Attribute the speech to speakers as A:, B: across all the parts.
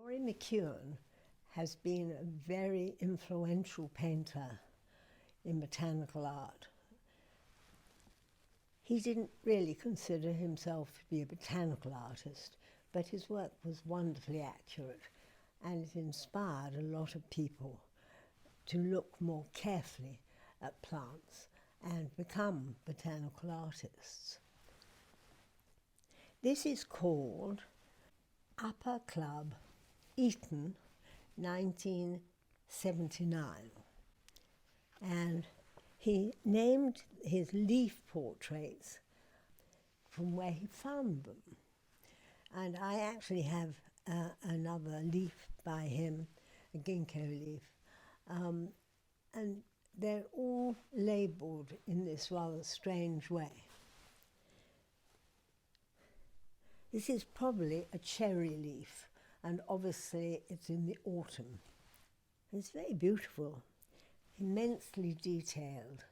A: Rory McEwen has been a very influential painter in botanical art. He didn't really consider himself to be a botanical artist, but his work was wonderfully accurate, and it inspired a lot of people to look more carefully at plants and become botanical artists. This is called Upper Club, Eton, 1979. And he named his leaf portraits from where he found them. And I actually have another leaf by him, a ginkgo leaf. And they're all labelled in this rather strange way. This is probably a cherry leaf, and obviously it's in the autumn. It's very beautiful, immensely detailed,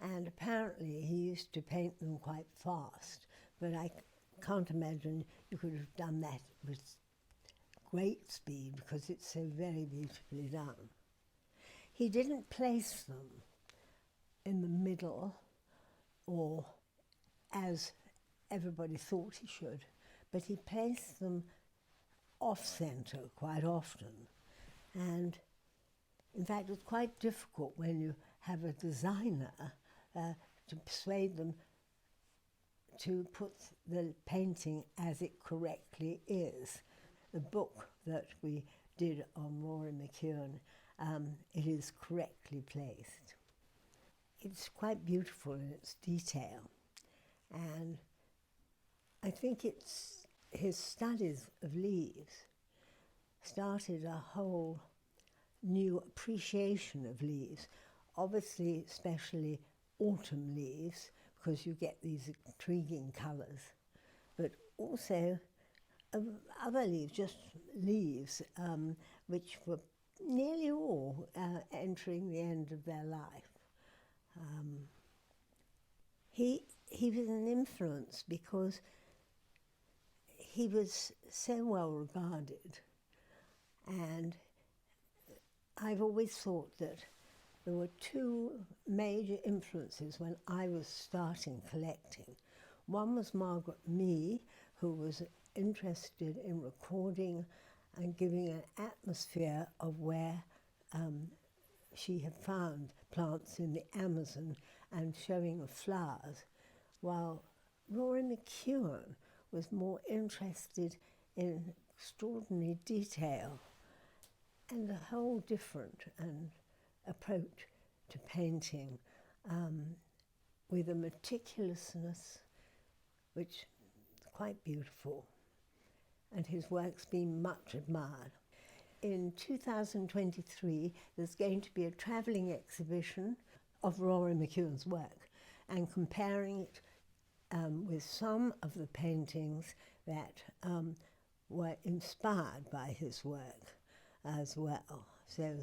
A: and apparently he used to paint them quite fast, but I can't imagine you could have done that with great speed because it's so very beautifully done. He didn't place them in the middle or as everybody thought he should, but he placed them off-centre quite often. And in fact, it's quite difficult when you have a designer to persuade them to put the painting as it correctly is. The book that we did on Rory McEwen, it is correctly placed. It's quite beautiful in its detail, and I think it's his studies of leaves started a whole new appreciation of leaves, obviously especially autumn leaves, because you get these intriguing colours, but also other leaves, just leaves which were nearly all entering the end of their life. He was an influence because he was so well regarded, and I've always thought that there were two major influences when I was starting collecting. One was Margaret Mee, who was interested in recording and giving an atmosphere of where she had found plants in the Amazon and showing the flowers, while Rory McEwen was more interested in extraordinary detail and a whole different approach to painting, with a meticulousness which is quite beautiful, and his work's been much admired. In 2023, there's going to be a travelling exhibition of Rory McEwen's work and comparing it with some of the paintings that were inspired by his work as well. So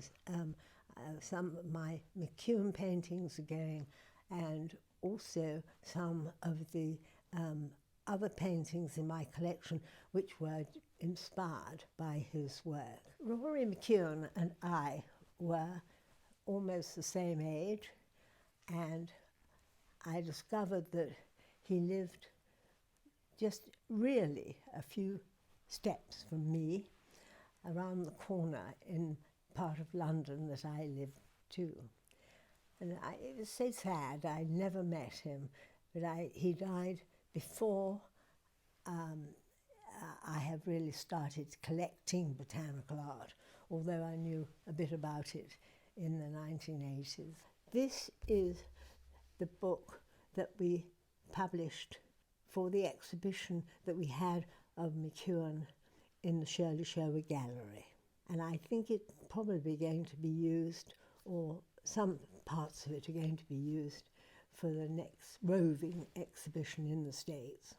A: some of my McEwen paintings are going, and also some of the other paintings in my collection which were inspired by his work. Rory McEwen and I were almost the same age, and I discovered that he lived just really a few steps from me, around the corner in part of London that I lived too. And it was so sad, I never met him, but he died before I have really started collecting botanical art, although I knew a bit about it in the 1980s. This is the book that we published for the exhibition that we had of McEwen in the Shirley Sherwood gallery. And I think it's probably going to be used, or some parts of it are going to be used, for the next roving exhibition in the States.